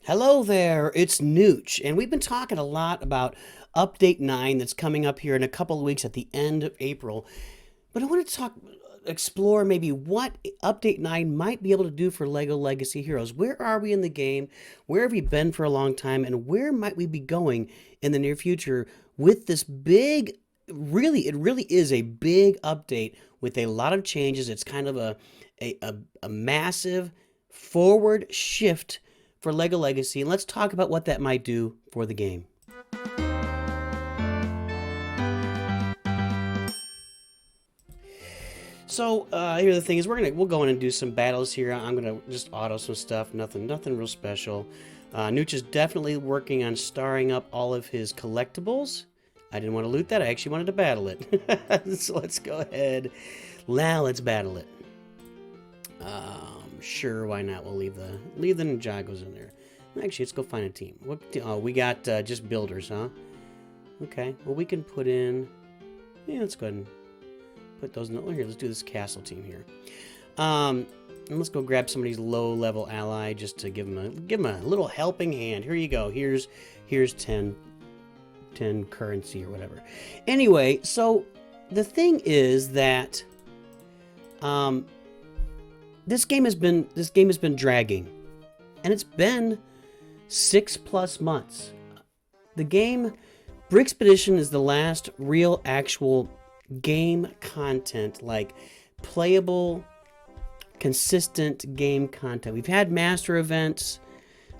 Hello there, it's NOOCH, and we've been talking a lot about Update 9 that's coming up here in a couple of weeks at the end of April. But I want to explore maybe what Update 9 might be able to do for LEGO Legacy Heroes. Where are we in the game? Where have we been for a long time? And where might we be going in the near future with this big, it really is a big update with a lot of changes. It's kind of a massive forward shift for LEGO Legacy, and let's talk about what that might do for the game. So here the thing is, we'll go in and do some battles here. I'm gonna just auto some stuff, nothing real special. NOOCH is definitely working on starring up all of his collectibles. I didn't want to loot that. I actually wanted to battle it. So let's go ahead. Now let's battle it. Sure, why not? We'll leave the Ninjagos in there. Actually, let's go find a team. Oh, we got just builders, huh? Okay. Well, we can put in. Yeah, let's go ahead and put those in. Oh, here, let's do this castle team here. And let's go grab somebody's low-level ally just to give him a little helping hand. Here you go. Here's 10 currency or whatever. Anyway, so the thing is that this game has been dragging, and it's been 6+ months. The game Brickspedition is the last real actual game content, like playable, consistent game content. We've had master events.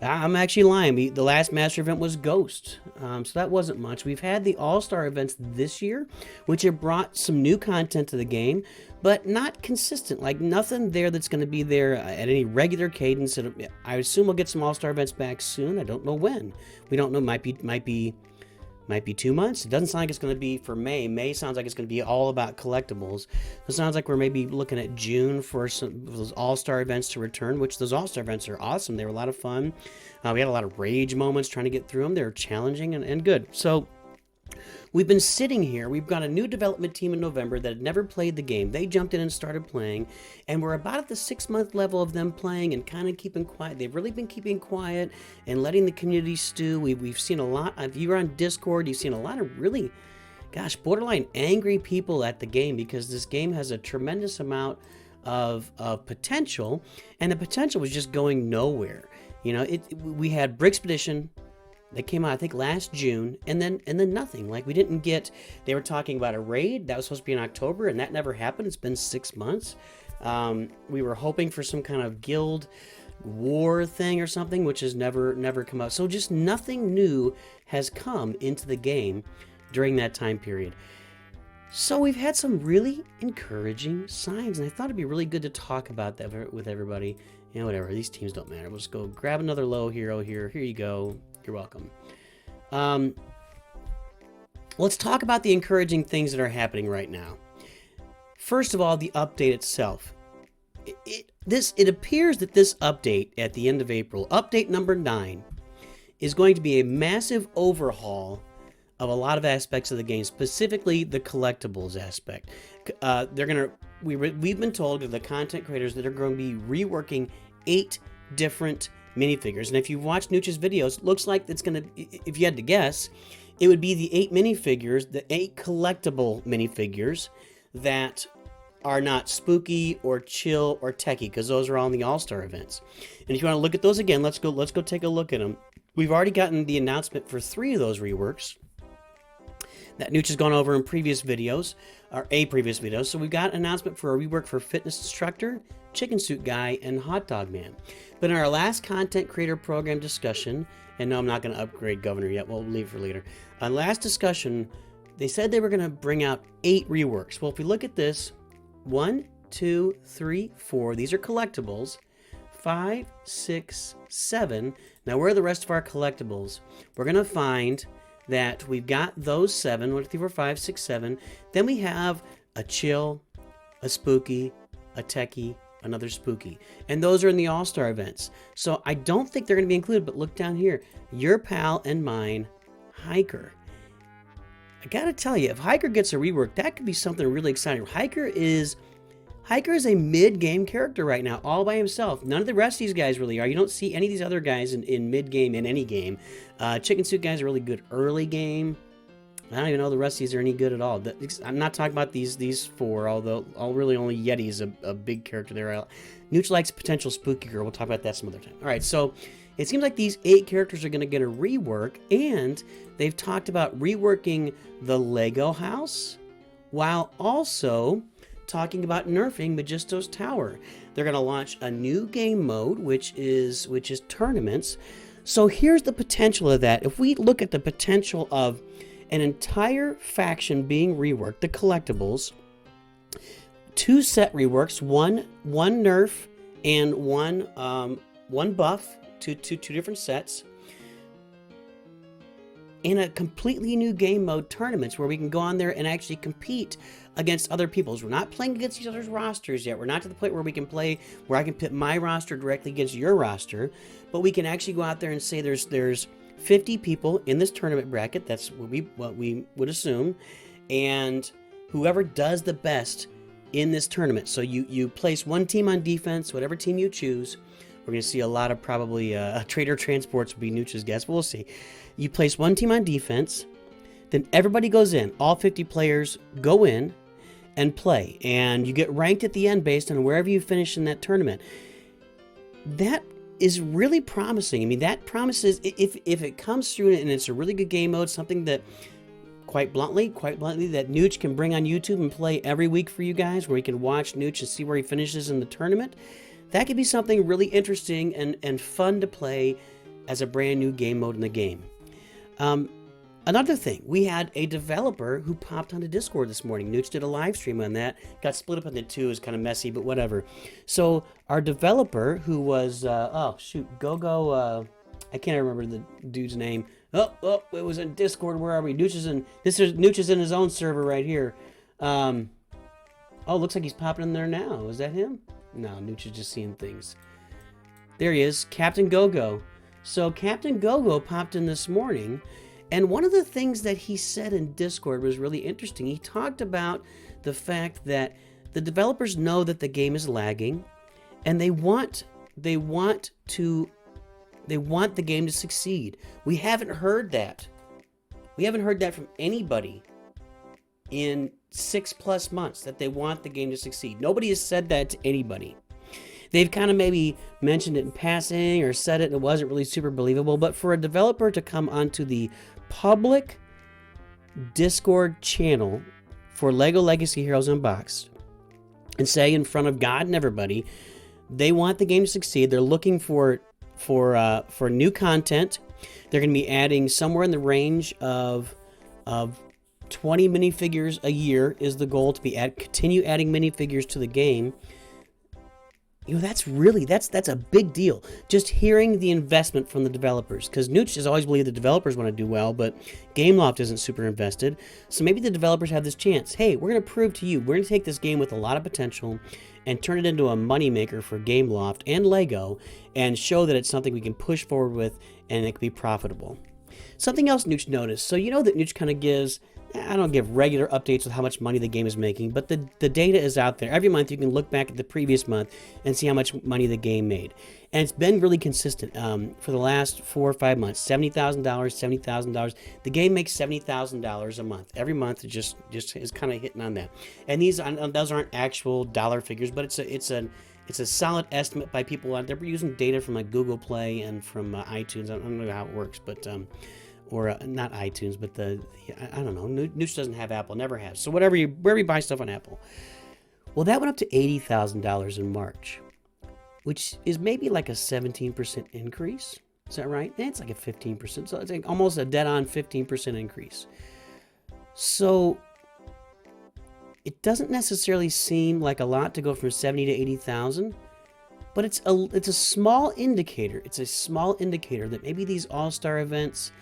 I'm actually lying. The last master event was Ghost, so that wasn't much. We've had the All-Star events this year, which have brought some new content to the game, but not consistent. Like nothing there that's going to be there at any regular cadence. I assume we'll get some All-Star events back soon. I don't know when. We don't know. Might be 2 months. It doesn't sound like it's going to be for May. May sounds like it's going to be all about collectibles. It sounds like we're maybe looking at June for those All-Star events to return, which those All-Star events are awesome. They were a lot of fun. We had a lot of rage moments trying to get through them. They were challenging and good. So we've been sitting here. We've got a new development team in November that had never played the game. They jumped in and started playing, and we're about at the 6-month level of them playing and kind of keeping quiet. They've really been keeping quiet and letting the community stew. We've seen a lot. If you're on Discord, you've seen a lot of really, borderline angry people at the game because this game has a tremendous amount of potential, and the potential was just going nowhere. You know, we had Brickspedition. They came out, I think, last June, and then nothing. Like, we didn't get. They were talking about a raid that was supposed to be in October, and that never happened. It's been 6 months. We were hoping for some kind of guild war thing or something, which has never come out. So just nothing new has come into the game during that time period. So we've had some really encouraging signs, and I thought it'd be really good to talk about that with everybody. You know, whatever. These teams don't matter. We'll just go grab another low hero here. Here you go. You're welcome. Let's talk about the encouraging things that are happening right now. First of all, the update itself. It appears that this update at the end of April, update number 9, is going to be a massive overhaul of a lot of aspects of the game, specifically the collectibles aspect. We've been told of the content creators that are going to be reworking 8 different minifigures, and if you've watched NOOCH's videos, it looks like it's going to, if you had to guess, it would be the 8 minifigures, the 8 collectible minifigures that are not spooky or chill or techie, because those are all in the All-Star events. And if you want to look at those again, let's go take a look at them. We've already gotten the announcement for 3 of those reworks that NOOCH has gone over in previous videos, or a previous video. So we've got an announcement for a rework for Fitness Instructor, Chicken Suit Guy, and Hot Dog Man. But in our last content creator program discussion, and no, I'm not going to upgrade Governor yet, we'll leave for later. On last discussion, they said they were going to bring out 8 reworks. Well, if we look at this, 1, 2, 3, 4, these are collectibles. 5, 6, 7. Now, where are the rest of our collectibles? We're going to find that we've got those 7, 1, 2, 3, 4, 5, 6, 7. Then we have a chill, a spooky, a techie, another spooky. And those are in the All-Star events. So I don't think they're going to be included, but look down here. Your pal and mine, Hiker. I gotta tell you, if Hiker gets a rework, that could be something really exciting. Hiker Hiker is a mid-game character right now, all by himself. None of the rest of these guys really are. You don't see any of these other guys in mid-game in any game. Chicken Suit guys are really good early game. I don't even know the rest of these are any good at all. I'm not talking about these four, although really only Yeti is a big character there. Nooch likes potential spooky girl. We'll talk about that some other time. All right, so it seems like these 8 characters are going to get a rework, and they've talked about reworking the Lego house while also talking about nerfing Magisto's Tower. They're going to launch a new game mode, which is tournaments. So here's the potential of that. If we look at the potential of an entire faction being reworked, the collectibles, 2 set reworks, one nerf and one buff, two different sets, in a completely new game mode tournaments where we can go on there and actually compete against other people's. We're not playing against each other's rosters yet. We're not to the point where we can play where I can pit my roster directly against your roster, but we can actually go out there and say there's 50 people in this tournament bracket. That's what we would assume, and whoever does the best in this tournament. So you place one team on defense, whatever team you choose. We're going to see a lot of probably Trader Transports would be Nooch's guess, but we'll see. You place one team on defense, then everybody goes in. All 50 players go in and play, and you get ranked at the end based on wherever you finish in that tournament. That is really promising. I mean, that promises, if it comes through and it's a really good game mode, something that quite bluntly, that Nooch can bring on YouTube and play every week for you guys, where you can watch Nooch and see where he finishes in the tournament. That could be something really interesting and fun to play as a brand new game mode in the game. Another thing, we had a developer who popped onto Discord this morning. Nooch did a live stream on that. Got split up into 2. It's kind of messy, but whatever. So our developer, who was, Gogo, I can't remember the dude's name. Oh, it was in Discord. Where are we? Nooch is in his own server right here. Looks like he's popping in there now. Is that him? No, Nooch is just seeing things. There he is, Captain Gogo. So Captain Gogo popped in this morning, and one of the things that he said in Discord was really interesting. He talked about the fact that the developers know that the game is lagging, and they want the game to succeed. We haven't heard that. We haven't heard that from anybody in 6+ months, that they want the game to succeed. Nobody has said that to anybody. They've kind of maybe mentioned it in passing or said it and it wasn't really super believable, but for a developer to come onto the public Discord channel for LEGO Legacy Heroes Unboxed and say in front of God and everybody, they want the game to succeed. They're looking for new content. They're going to be adding somewhere in the range of 20 minifigures a year is the goal, to continue adding minifigures to the game. You know, that's a big deal. Just hearing the investment from the developers, because Nooch has always believed the developers want to do well, but Gameloft isn't super invested. So maybe the developers have this chance. Hey, we're going to prove to you, we're going to take this game with a lot of potential and turn it into a moneymaker for Gameloft and LEGO, and show that it's something we can push forward with and it can be profitable. Something else Nooch noticed. So you know that Nooch kind of gives, I don't give regular updates with how much money the game is making, but the data is out there. Every month you can look back at the previous month and see how much money the game made. And it's been really consistent for the last 4 or 5 months. $70,000, $70,000. The game makes $70,000 a month. Every month it just is kind of hitting on that. And those aren't actual dollar figures, but it's a solid estimate by people out there. We're using data from like Google Play and from iTunes. I don't know how it works, but or not iTunes, but I don't know. Nooch doesn't have Apple, never has. So wherever you buy stuff on Apple. Well, that went up to $80,000 in March, which is maybe like a 17% increase. Is that right? It's like a 15%. So it's like almost a dead-on 15% increase. So it doesn't necessarily seem like a lot to go from 70 to 80,000, but it's a small indicator. It's a small indicator that maybe these all-star events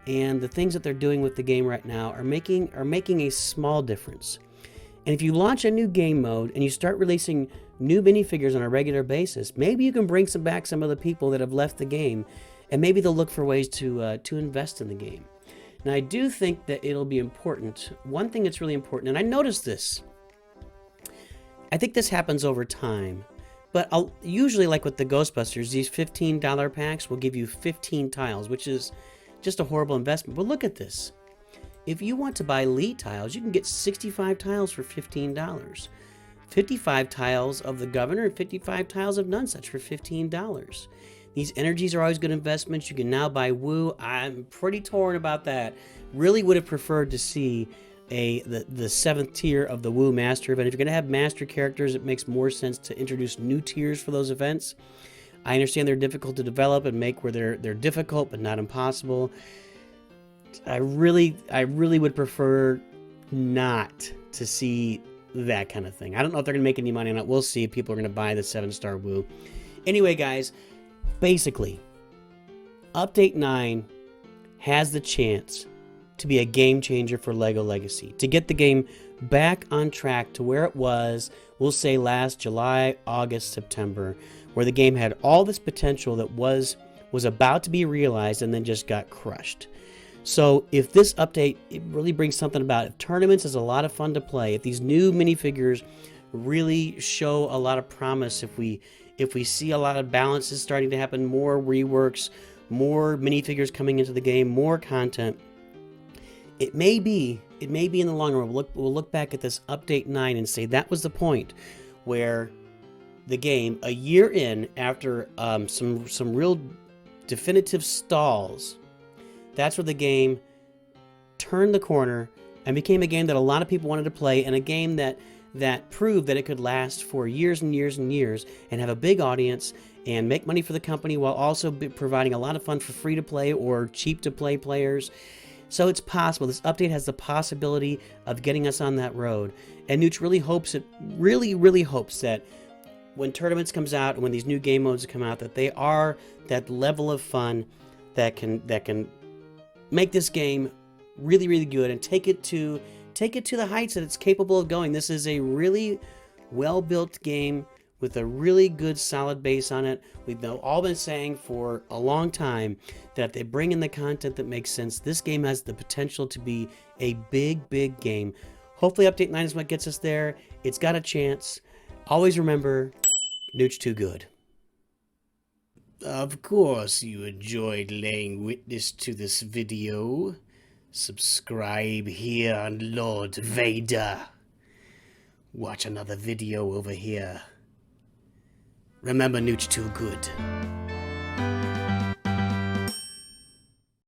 and the things that they're doing with the game right now are making a small difference. And if you launch a new game mode and you start releasing new minifigures on a regular basis, maybe you can bring back some of the people that have left the game, and maybe they'll look for ways to invest in the game. Now, I do think that it'll be important. One thing that's really important, and I noticed this I think this happens over time. But usually, like with the Ghostbusters, these $15 packs will give you 15 tiles, which is just a horrible investment. But look at this. If you want to buy elite tiles, you can get 65 tiles for $15. 55 tiles of the Governor and 55 tiles of Nunsuch for $15. These energies are always good investments. You can now buy Woo. I'm pretty torn about that. Really would have preferred to see the 7th tier of the Woo Master event. If you're going to have Master characters, it makes more sense to introduce new tiers for those events. I understand they're difficult to develop and make where they're difficult but not impossible. I really would prefer not to see that kind of thing. I don't know if they're going to make any money on it. We'll see if people are going to buy the 7-star Woo. Anyway, guys, basically, Update 9 has the chance to be a game changer for LEGO Legacy, to get the game back on track to where it was, we'll say last July, August, September, where the game had all this potential that was about to be realized and then just got crushed. So if this update, it really brings something about it. Tournaments is a lot of fun to play. If these new minifigures really show a lot of promise, if we see a lot of balances starting to happen, more reworks, more minifigures coming into the game, more content, it may be in the long run, we'll look back at this Update 9 and say that was the point where the game, a year in, after some real definitive stalls, that's where the game turned the corner and became a game that a lot of people wanted to play, and a game that proved that it could last for years and years and years and have a big audience and make money for the company while also providing a lot of fun for free-to-play or cheap-to-play players. So it's possible. This update has the possibility of getting us on that road. And NOOCH really hopes that when Tournaments comes out and when these new game modes come out, that they are that level of fun that can make this game really, really good and take it to the heights that it's capable of going. This is a really well-built game with a really good solid base on it. We've all been saying for a long time that if they bring in the content that makes sense, this game has the potential to be a big, big game. Hopefully Update 9 is what gets us there. It's got a chance. Always remember, NOOCH too good. Of course you enjoyed laying witness to this video. Subscribe here on Lord Vader. Watch another video over here. Remember, NOOCH too good.